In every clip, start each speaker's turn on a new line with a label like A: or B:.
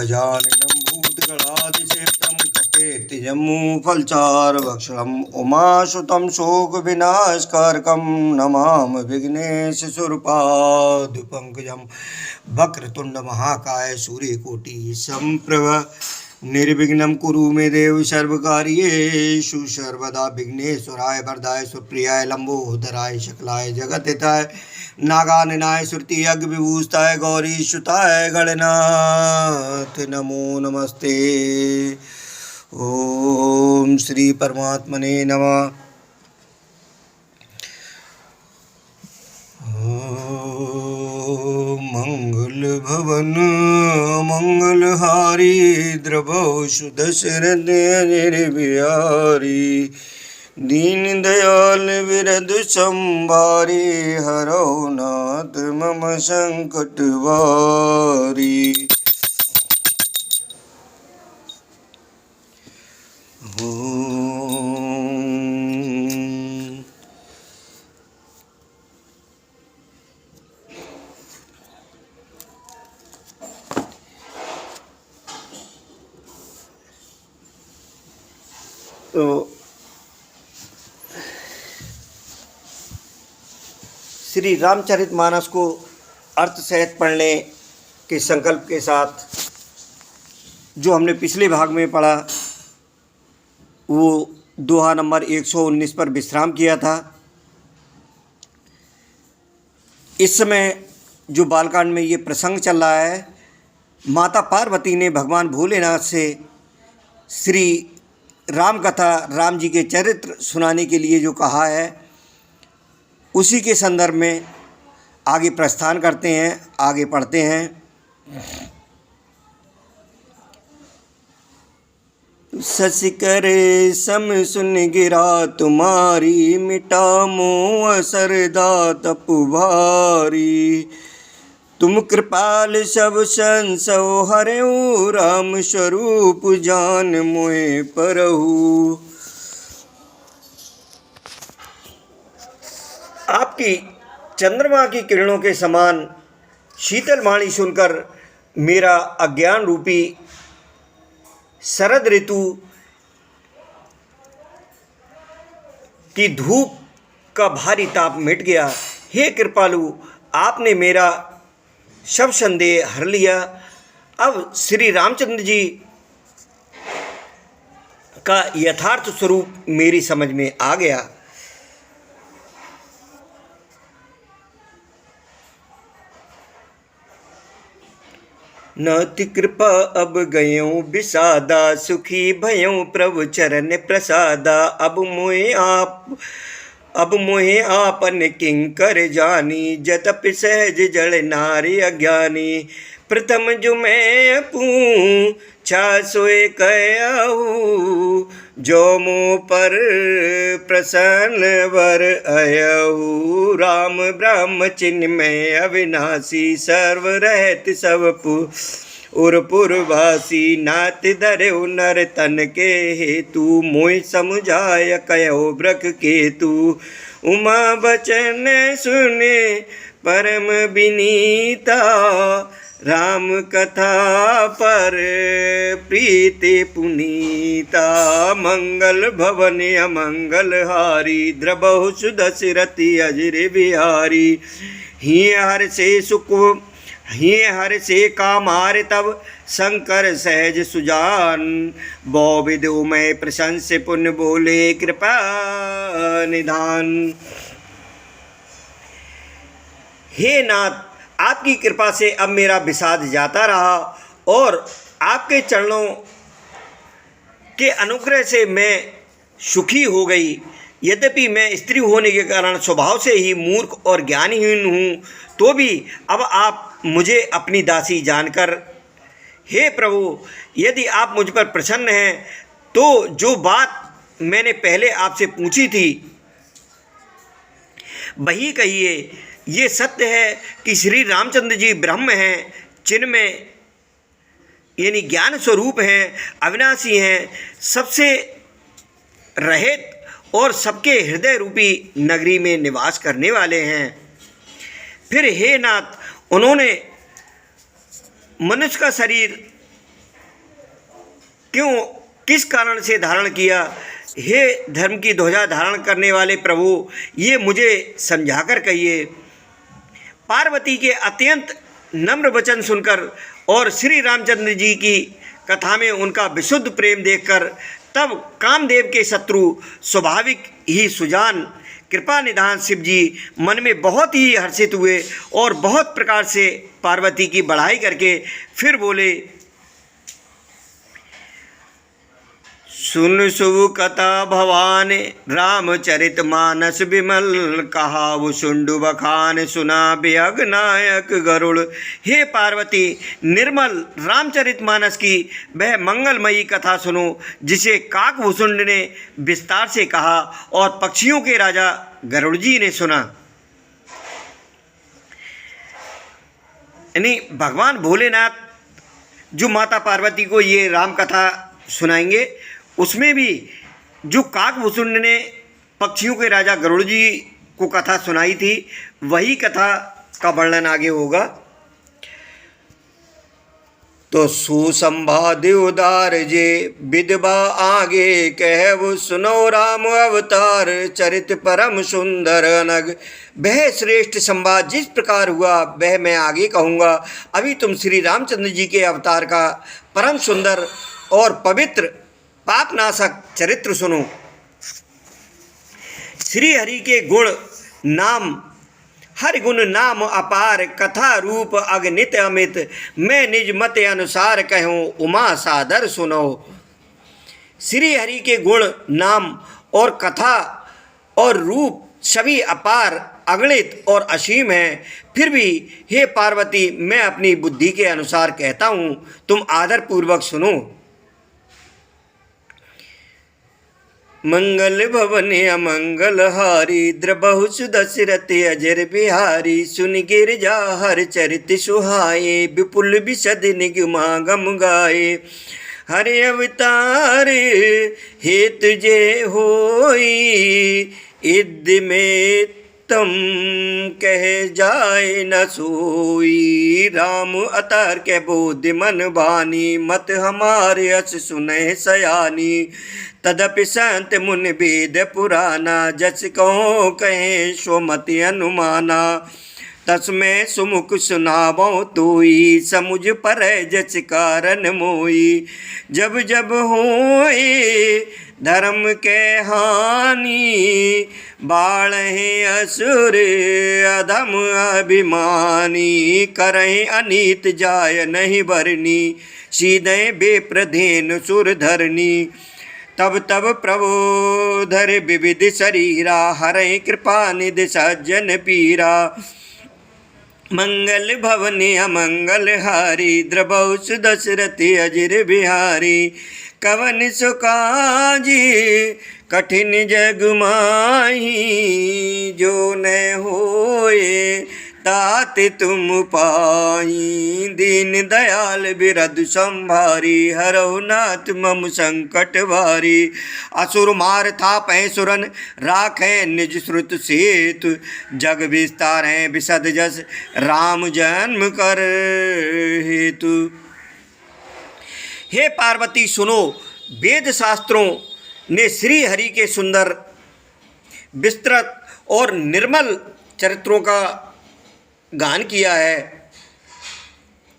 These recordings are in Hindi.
A: गजाननं भूतगणाधिसेवितं कपेतिजम्बूफलचारुभक्षणम् उमासुतं शोकविनाशकारकं नमामि विघ्नेशशूरपादपङ्कजं वक्रतुण्डमहाकाय सूर्यकोटिसमप्रभ निर्विघ्नं कुरु मे देव सर्वकार्येषु सर्वदा विघ्नेश्वराय वरदाय सुप्रियाय लंबोदराय शकलाय जगत्हिताय नागाननाय श्रुति यज्ञ विभूषिताय गौरीसुताय गणनाथ नमो नमस्ते। ओम श्री परमात्मने नमः। मंगल भवन मंगलहारी द्रवौ सुदशरथ बिहारी दीन दयाल विरद संभारी हरौ नाथ मम संकट वारी। तो श्री रामचरितमानस को अर्थ सहित पढ़ने के संकल्प के साथ जो हमने पिछले भाग में पढ़ा वो दोहा नंबर 119 पर विश्राम किया था। इस समय जो बालकांड में ये प्रसंग चल रहा है, माता पार्वती ने भगवान भोलेनाथ से श्री राम कथा, राम जी के चरित्र सुनाने के लिए जो कहा है, उसी के संदर्भ में आगे प्रस्थान करते हैं, आगे पढ़ते हैं। सस करे सम सुन गिरा तुम्हारी, मिटा मोह असरदा तप भारी। तुम कृपाल सब संसो हरऊ, राम स्वरूप जान मोहि परहु। आपकी चंद्रमा की किरणों के समान शीतल वाणी सुनकर मेरा अज्ञान रूपी शरद ऋतु की धूप का भारी ताप मिट गया। हे कृपालु, आपने मेरा सब संदेह हर लिया। अब श्री रामचंद्र जी का यथार्थ स्वरूप मेरी समझ में आ गया। नाति कृपा अब गयों विषादा, सुखी भयों प्रभु चरण प्रसादा। अब मोहे आपन किंकर जानी, जतप सहज जड़ नारी अज्ञानी। प्रथम जो मैं पूछा सोए कहूँ, जो मुँह पर प्रसन्न वर अयहु। राम ब्रह्म चिन्मय अविनाशी, सर्व रहत सब उरपुरवासी। नाथ धरऊ नर तन के हेतु, मोहि समुझाय कहो ब्रख केतु। उमा बचन सुने परम विनीता, राम कथा पर प्रीति पुनीता। मंगल भवन अमंगल हारी, द्रवहु सुदशरथि अजर बिहारी। हिय हर से कामार तब, शंकर सहज सुजान। बहुविध उमय प्रशंस पुण्य बोले, कृपा निधान। हे नाथ, आपकी कृपा से अब मेरा विषाद जाता रहा और आपके चरणों के अनुग्रह से मैं सुखी हो गई। यद्यपि मैं स्त्री होने के कारण स्वभाव से ही मूर्ख और ज्ञानहीन हूँ, तो भी अब आप मुझे अपनी दासी जानकर, हे प्रभु, यदि आप मुझ पर प्रसन्न हैं तो जो बात मैंने पहले आपसे पूछी थी वही कहिए। ये सत्य है कि श्री रामचंद्र जी ब्रह्म हैं, चिन्मय यानी ज्ञान स्वरूप हैं, अविनाशी हैं, सबसे रहित और सबके हृदय रूपी नगरी में निवास करने वाले हैं। फिर हे नाथ, उन्होंने मनुष्य का शरीर क्यों, किस कारण से धारण किया? हे धर्म की ध्वजा धारण करने वाले प्रभु, ये मुझे समझाकर कहिए। पार्वती के अत्यंत नम्र वचन सुनकर और श्री रामचंद्र जी की कथा में उनका विशुद्ध प्रेम देखकर तब कामदेव के शत्रु स्वाभाविक ही सुजान कृपा निधान शिव जी मन में बहुत ही हर्षित हुए और बहुत प्रकार से पार्वती की बढ़ाई करके फिर बोले, सुन शुभ कथा भवान रामचरित मानस विमल, कहावु शुंडु बखान सुना बेअग नायक गरुड़। हे पार्वती, निर्मल रामचरित मानस की वह मंगलमयी कथा सुनो जिसे काकभूषुंड ने विस्तार से कहा और पक्षियों के राजा गरुड़ जी ने सुना। यानी भगवान भोलेनाथ जो माता पार्वती को ये राम कथा सुनाएंगे, उसमें भी जो काकभूषुंड ने पक्षियों के राजा गरुड़ जी को कथा सुनाई थी, वही कथा का वर्णन आगे होगा। तो सुसंवाद उदार जे विधवा आगे कहव, सुनो राम अवतार चरित परम सुंदर अनग। वह श्रेष्ठ संवाद जिस प्रकार हुआ वह मैं आगे कहूँगा। अभी तुम श्री रामचंद्र जी के अवतार का परम सुंदर और पवित्र पापनाशक चरित्र सुनो। श्री हरि के गुण नाम, हर गुण नाम अपार, कथा रूप अगणित अमित, मैं निज मत अनुसार कहूँ उमा सादर सुनो। श्री हरि के गुण नाम और कथा और रूप सभी अपार, अगणित और असीम हैं। फिर भी हे पार्वती, मैं अपनी बुद्धि के अनुसार कहता हूँ, तुम आदरपूर्वक सुनो। मंगल भवन अमंगल हारी, द्रबहु सुदशरथ अजर बिहारी, सुन गिरजा हर चरित सुहाए, विपुल विशद निगमागम गाए। हरि अवतार हेतु जे होई, इद में तम कह जाए न सोई। राम अतार के बोध मन बानी, मत हमारे अस सुने सयानी। तदपि संत मुन वेद पुराना, जस कहो कहे सो मति अनुमाना। तस्मै सुमुख सुनावो तोई, समुझ पर जस कारण मोई। जब जब होए धर्म के हानि, बाढ़े असुर अधम अभिमानी। करहि अनीत जाय नहीं बरनी, सीधे बेप्रधेन सुर धरनी। तब तब प्रभु धर विविध शरीरा, हरै कृपा निधि सज्जन पीरा। मंगल भवन अमंगल हारी, द्रबहु सुदशरथ अजर बिहारी। कवन सो काजी कठिन जग माही, जो न होए तात तुम पाई। दीन दयाल बिरधु संभारी, हरहु नाथ मम संकट भारी। असुर मार थापै सुरन, राखै निज श्रुत सेतु। जग विस्तार है विशद जस, राम जन्म कर हेतु। हे पार्वती सुनो, वेद शास्त्रों ने श्री हरि के सुंदर विस्तृत और निर्मल चरित्रों का गान किया है।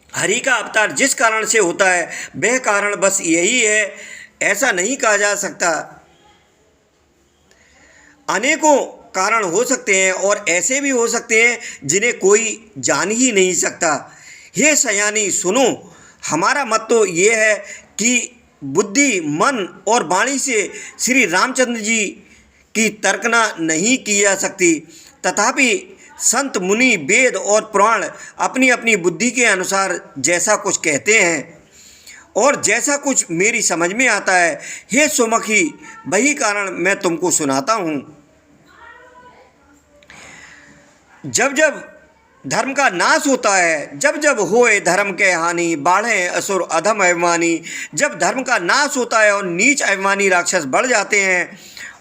A: हरि का अवतार जिस कारण से होता है वह कारण बस यही है, ऐसा नहीं कहा जा सकता। अनेकों कारण हो सकते हैं और ऐसे भी हो सकते हैं जिन्हें कोई जान ही नहीं सकता। हे सयानी सुनो, हमारा मत तो ये है कि बुद्धि, मन और वाणी से श्री रामचंद्र जी की तर्कना नहीं की जा सकती। तथापि संत मुनि वेद और पुराण अपनी अपनी बुद्धि के अनुसार जैसा कुछ कहते हैं और जैसा कुछ मेरी समझ में आता है, हे सुमुखी, वही कारण मैं तुमको सुनाता हूँ। जब जब धर्म का नाश होता है, जब जब होए धर्म के हानि, बाढ़े असुर अधम अभिमानी। जब धर्म का नाश होता है और नीच अभिमानी राक्षस बढ़ जाते हैं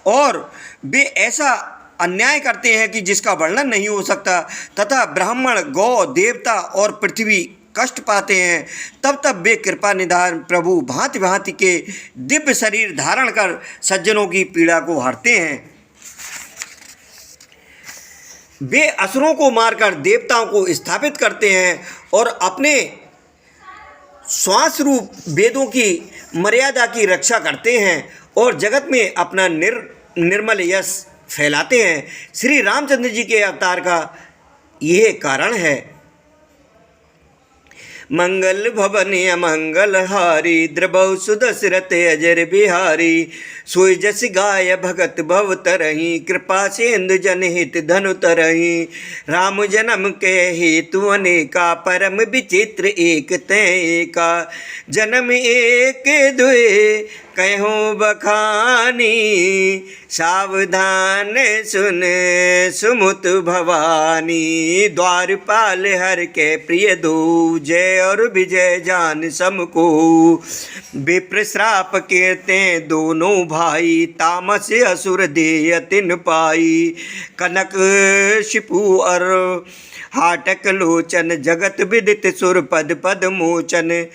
A: और वे ऐसा अन्याय करते हैं कि जिसका वर्णन नहीं हो सकता, तथा ब्राह्मण, गौ, देवता और पृथ्वी कष्ट पाते हैं, तब तब वे कृपा निधान प्रभु भांति भांति के दिव्य शरीर धारण कर सज्जनों की पीड़ा को हरते हैं। वे असुरों को मारकर देवताओं को स्थापित करते हैं और अपने श्वास रूप वेदों की मर्यादा की रक्षा करते हैं और जगत में अपना निर्मल यश फैलाते हैं। श्री रामचंद्र जी के अवतार का यह कारण है। मंगल भवन अमंगल हारी, द्रबहु सुदशरथ अजर बिहारी। सोई जस गाय भगत भव तरही, कृपा सेंदु जनहित धनु तरही। राम जन्म के हेतु अनेका, परम विचित्र एक तय का। जन्म एक दुए कहो बखानी, सावधान सुन सुमुत भवानी। द्वारपाल हर के प्रिय दो, जय और विजय जान समको। विप्र श्राप केते दोनों भाई, तामस असुर देय तिन पाई। कनक शिपु और हाटक लोचन, जगत विदित सुर पद पद मोचन।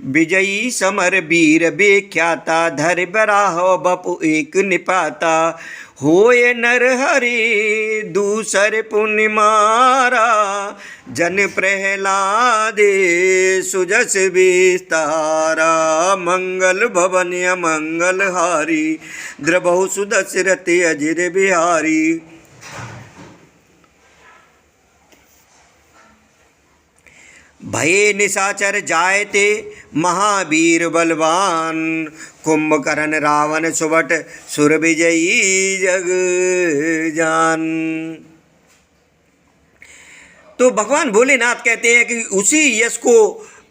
A: विजयी समर वीर बेख्याता, धर बराह बपु एक निपाता। होय नर हरि दूसर पुण्य मारा, जन प्रहलादे सुजस विस्तारा। मंगल भवन अमंगल हारी, द्रबहु सुदशरथ अजिर बिहारी। भये निशाचर जायते महावीर बलवान। कुंभकर्ण रावण सुबट सुर विजयी जग जान। तो भगवान भोलेनाथ कहते हैं कि उसी यश को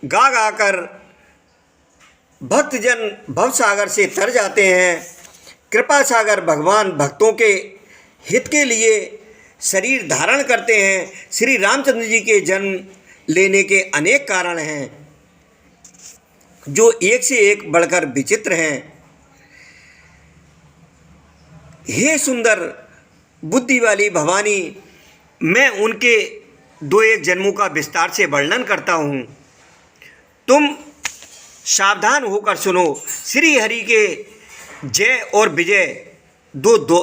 A: गा गा कर भक्तजन भवसागर से तर जाते हैं। कृपा सागर भगवान भक्तों के हित के लिए शरीर धारण करते हैं। श्री रामचंद्र जी के जन्म लेने के अनेक कारण हैं जो एक से एक बढ़कर विचित्र हैं। हे सुंदर बुद्धि वाली भवानी, मैं उनके दो एक जन्मों का विस्तार से वर्णन करता हूँ। तुम सावधान होकर सुनो। श्री हरि के जय और विजय दो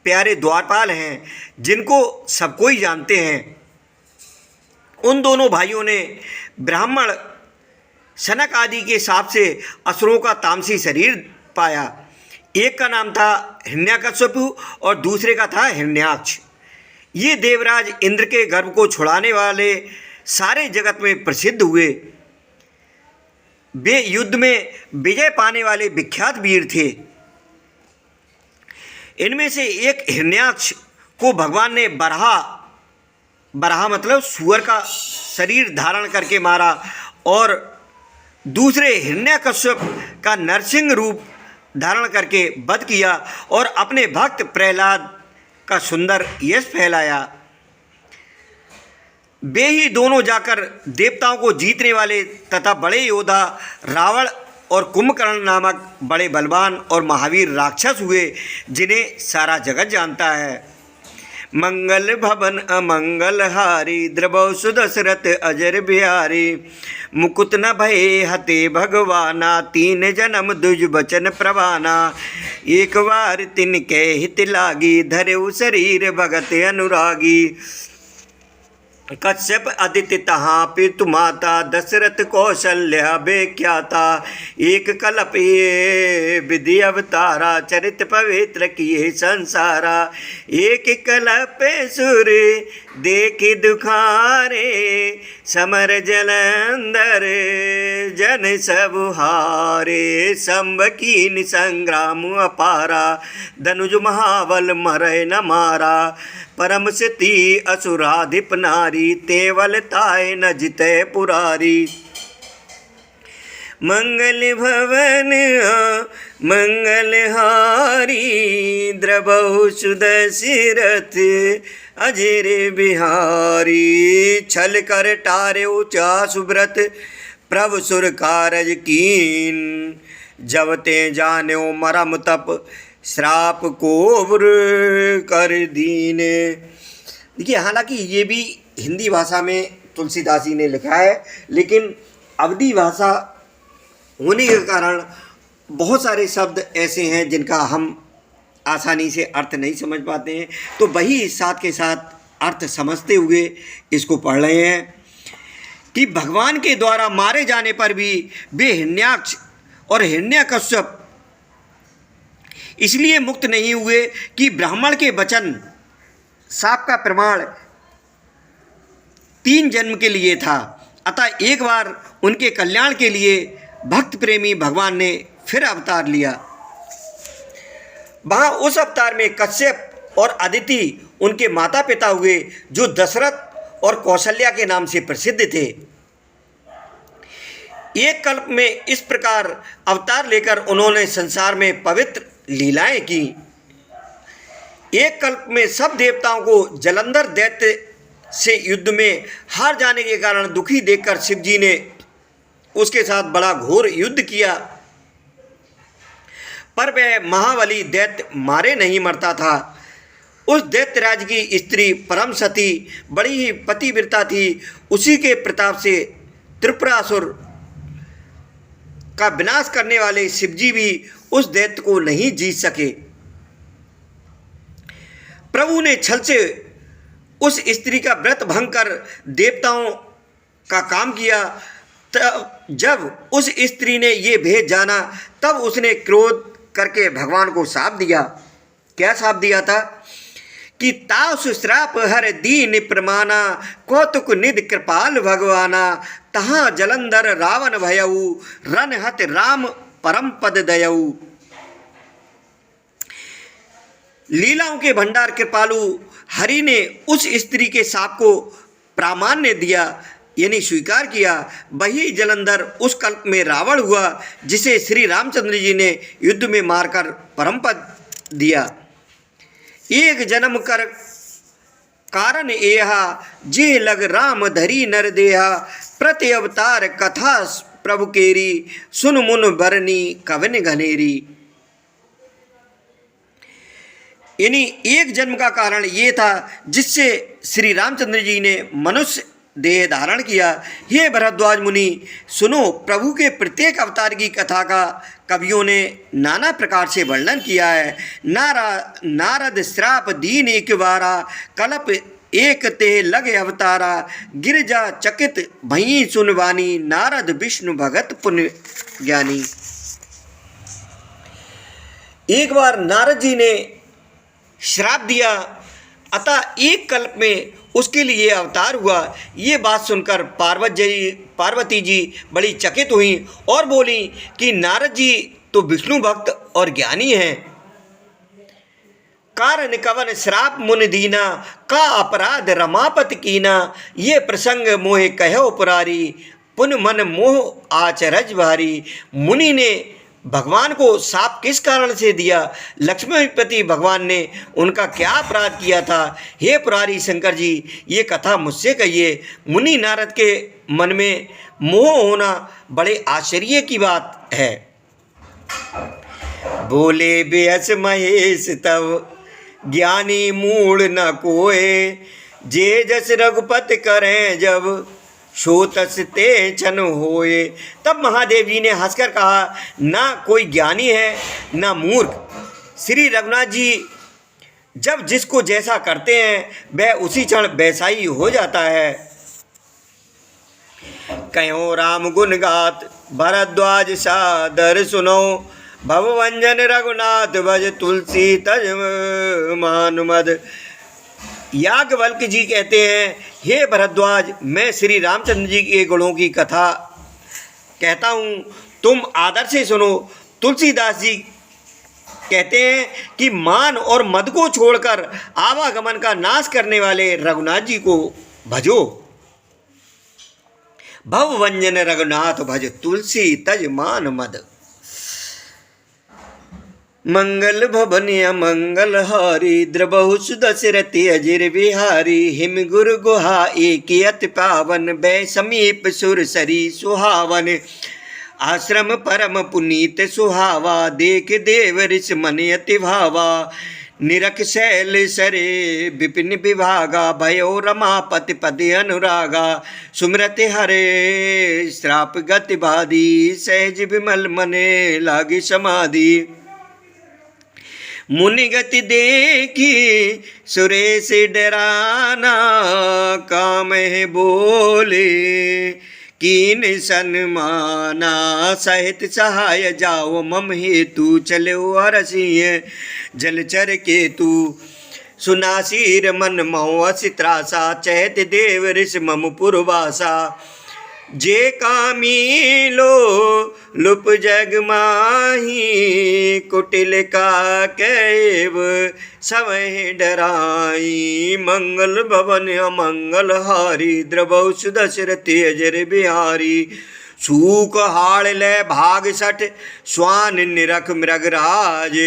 A: प्यारे द्वारपाल हैं जिनको सब कोई जानते हैं। उन दोनों भाइयों ने ब्राह्मण सनक आदि के हिसाब से असुरों का तामसी शरीर पाया। एक का नाम था हिरण्यकश्यपु और दूसरे का था हिरण्याक्ष। ये देवराज इंद्र के गर्भ को छुड़ाने वाले सारे जगत में प्रसिद्ध हुए। वे युद्ध में विजय पाने वाले विख्यात वीर थे। इनमें से एक हिरण्याक्ष को भगवान ने बराह मतलब सुअर का शरीर धारण करके मारा और दूसरे हिरण्यकश्यप का नरसिंह रूप धारण करके वध किया और अपने भक्त प्रहलाद का सुंदर यश फैलाया। वे ही दोनों जाकर देवताओं को जीतने वाले तथा बड़े योद्धा रावण और कुंभकर्ण नामक बड़े बलवान और महावीर राक्षस हुए, जिन्हें सारा जगत जानता है। मंगल भवन अमंगल हारी, द्रबहु सुदशरथ अजर बिहारी। मुकुत न भये हते भगवाना, तीन जन्म दुज बचन प्रवाना। एक बार तिनके हित लागी, धरेउ शरीर भगत अनुरागी। कश्यप अदिति तहाँ पितु माता, दशरथ कौशल्या बेख्याता। एक कल्प ये विधि अवतारा, चरित पवित्र किए संसारा। एक कल्प सुर देखि दुखारे, समर जलंधर जन सब हारे। संब कीन संग्राम अपारा, धनुज महाबल मरय न मारा। परम सती असुराधिप नारी, तेवल ताय न जितय पुरारी। मंगल भवन मंगल हारी, द्रबहु सुदशरथ अजिर बिहारी। छल कर टारे ऊंचा सुब्रत, प्रभु सुर कारज कीन। जब ते जान्यो मरम तप, श्राप कोब्र कर दीने। देखिए, हालांकि ये भी हिंदी भाषा में तुलसीदास जी ने लिखा है, लेकिन अवधी भाषा होने के कारण बहुत सारे शब्द ऐसे हैं जिनका हम आसानी से अर्थ नहीं समझ पाते हैं। तो वही साथ के साथ अर्थ समझते हुए इसको पढ़ रहे हैं कि भगवान के द्वारा मारे जाने पर भी वे हिरण्याक्ष और हिरण्यकश्यप इसलिए मुक्त नहीं हुए कि ब्राह्मण के वचन शाप का प्रमाण 3 जन्म के लिए था। अतः एक बार उनके कल्याण के लिए भक्त प्रेमी भगवान ने फिर अवतार लिया। वहाँ उस अवतार में कश्यप और अदिति उनके माता पिता हुए, जो दशरथ और कौशल्या के नाम से प्रसिद्ध थे। एक कल्प में इस प्रकार अवतार लेकर उन्होंने संसार में पवित्र लीलाएं की। एक कल्प में सब देवताओं को जलंधर दैत्य से युद्ध में हार जाने के कारण दुखी देखकर शिव जी ने उसके साथ बड़ा घोर युद्ध किया, पर वह महाबली दैत्य मारे नहीं मरता था। उस दैत्यराज की स्त्री परम सती बड़ी ही पतिव्रता थी। उसी के प्रताप से त्रिपुरासुर का विनाश करने वाले शिवजी भी उस दैत्य को नहीं जीत सके। प्रभु ने छल से उस स्त्री का व्रत भंग कर देवताओं का काम किया। तब जब उस स्त्री ने ये भेद जाना, तब उसने क्रोध करके भगवान को शाप दिया। क्या शाप दिया था कि ताव श्राप हर दीन प्रमाना, कौतुक निध कृपाल भगवाना, तहाँ जलंधर रावण भयऊ, रन हत राम परम पद दयऊ। लीलाओं के भंडार कृपालु हरि ने उस स्त्री के शाप को प्रामाण्य दिया, यानी स्वीकार किया। वही जलंधर उस कल्प में रावण हुआ, जिसे श्री रामचंद्र जी ने युद्ध में मारकर परम पद दिया। एक जन्म कर कारण एहा, जे लग राम धरी नर देहा, प्रति अवतार कथा प्रभु केरी, सुन मुन बरनी कवन घनेरी। यानी एक जन्म का कारण ये था जिससे श्री रामचंद्र जी ने मनुष्य देह धारण किया। हे भरद्वाज मुनि, सुनो, प्रभु के प्रत्येक अवतार की कथा का कवियों ने नाना प्रकार से वर्णन किया है। नारद श्राप दीन एक बारा, कल्प एक ते लगे अवतारा, गिरजा चकित भई सुनवानी, नारद विष्णु भगत पुण्य ज्ञानी। एक बार नारद जी ने श्राप दिया, अतः एक कल्प में उसके लिए अवतार हुआ। ये बात सुनकर पार्वती जी बड़ी चकित हुई और बोली कि नारद जी तो विष्णु भक्त और ज्ञानी हैं। कारण कवन श्राप मुनि दीना, का अपराध रमापति कीना, ये प्रसंग मोहे कहो पुरारी, पुन मन मोह आचरज भारी। मुनि ने भगवान को शाप किस कारण से दिया? लक्ष्मीपति भगवान ने उनका क्या अपराध किया था? हे पुरारी शंकर जी, ये कथा मुझसे कहिए। मुनि नारद के मन में मोह होना बड़े आश्चर्य की बात है। बोले बेअस महेश तब, ज्ञानी मूढ़ न कोय, जे जस रघुपति करें जब, सो तस ते छन होए। तब महादेव जी ने हंसकर कहा, ना कोई ज्ञानी है ना मूर्ख। श्री रघुनाथ जी जब जिसको जैसा करते हैं वह उसी क्षण वैसा ही हो जाता है। कहो राम गुण गात, भरद्वाज सादर सुनो, भवभंजन रघुनाथ भज, तुलसी तज मानुमद। याज्ञवल्क्य जी कहते हैं, हे भरद्वाज, मैं श्री रामचंद्र जी के गुणों की कथा कहता हूँ, तुम आदर से सुनो। तुलसीदास जी कहते हैं कि मान और मद को छोड़कर आवागमन का नाश करने वाले रघुनाथ जी को भजो। भवभंजन रघुनाथ भज, तुलसी तज मान मद। मंगल भवनिया मंगल हारी, द्रबहु सुदशरथि अजिर बिहारी, हिम गुरु गुहा एक अति पावन, बै समीप सुर सरी सुहावन। आश्रम परम पुनीत सुहावा, देख देव ऋष मन अति भावा, निरख शैल सरे विपिन विभागा भयो रमापति पति अनुरागा सुमरत हरे श्राप गति बाधी सहज विमल मने लागी समाधि मुनि गति देखी सुरेश डराना काम है बोले कीन सन्माना सहित सहाय जाओ मम हेतु चलो अरसिय जलचर केतु सुनासीर मन महो असित्रासा चहत देव ऋष मम पुरवासा जे कामी लो लुप जग माही कुटिल का कैव सवह डराई मंगल भवन अमंगल हारी द्रवौ सुदशरथि अजर बिहारी सूक हाड़ ले भाग सठ स्वान निरख मृगराज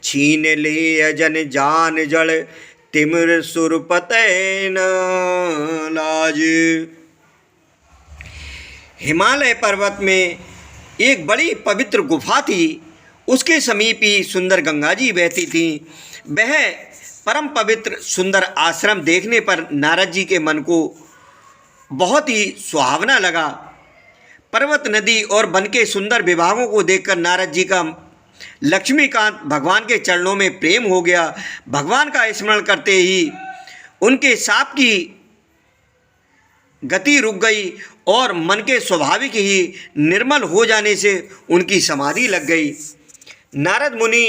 A: छीन ले अजन जान जड़ तिमिर सुरपतै न लाज। हिमालय पर्वत में एक बड़ी पवित्र गुफा थी। उसके समीप ही सुंदर गंगा जी बहती थी। वह परम पवित्र सुंदर आश्रम देखने पर नारद जी के मन को बहुत ही सुहावना लगा। पर्वत, नदी और वन के सुंदर विभागों को देखकर नारद जी का लक्ष्मीकांत भगवान के चरणों में प्रेम हो गया। भगवान का स्मरण करते ही उनके साप की गति रुक गई और मन के स्वाभाविक ही निर्मल हो जाने से उनकी समाधि लग गई। नारद मुनि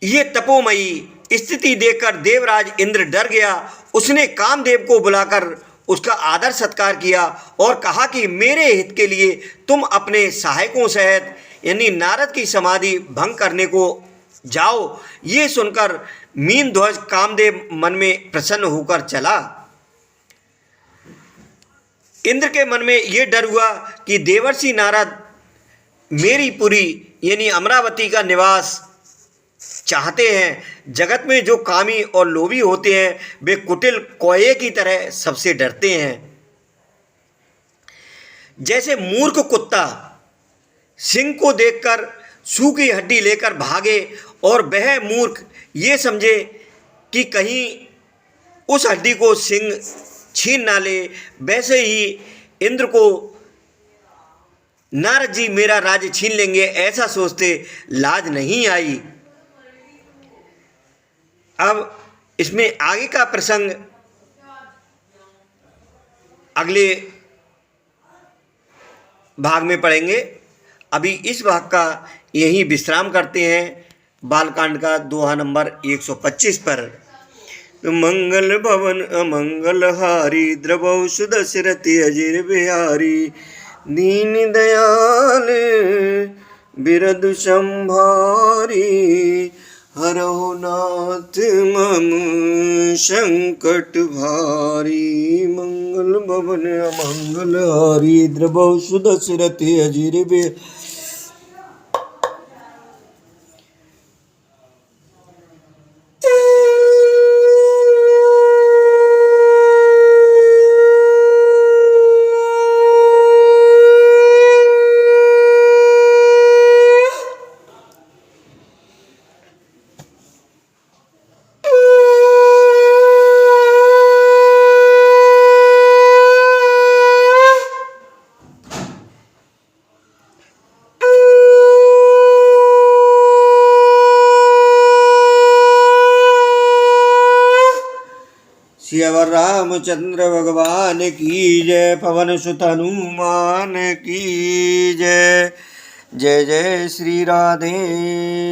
A: ये तपोमयी स्थिति देखकर देवराज इंद्र डर गया। उसने कामदेव को बुलाकर उसका आदर सत्कार किया और कहा कि मेरे हित के लिए तुम अपने सहायकों सहित यानी नारद की समाधि भंग करने को जाओ। ये सुनकर मीन ध्वज कामदेव मन में प्रसन्न होकर चला। इंद्र के मन में यह डर हुआ कि देवर्षि नारद मेरी पुरी यानी अमरावती का निवास चाहते हैं। जगत में जो कामी और लोभी होते हैं वे कुटिल कौए की तरह सबसे डरते हैं। जैसे मूर्ख कुत्ता सिंह को देखकर सूखी हड्डी लेकर भागे और वह मूर्ख ये समझे कि कहीं उस हड्डी को सिंह छीन ना ले, वैसे ही इंद्र को नारद जी मेरा राज्य छीन लेंगे ऐसा सोचते लाज नहीं आई। अब इसमें आगे का प्रसंग अगले भाग में पढ़ेंगे। अभी इस भाग का यहीं विश्राम करते हैं। बालकांड का दोहा नंबर 125 पर। मंगल भवन अमंगल हारी द्रवौ सुदशरथि अजिर बिहारी दीन दयाल बिरदु संभारी हरहु नाथ मम संकट भारी। मंगल भवन अमंगल हारी द्रवौ सुदशरथि अजिर बिहारी। सियावर रामचंद्र भगवान की जय। पवन सुत हनुमान की जय। जय जय श्री राधे।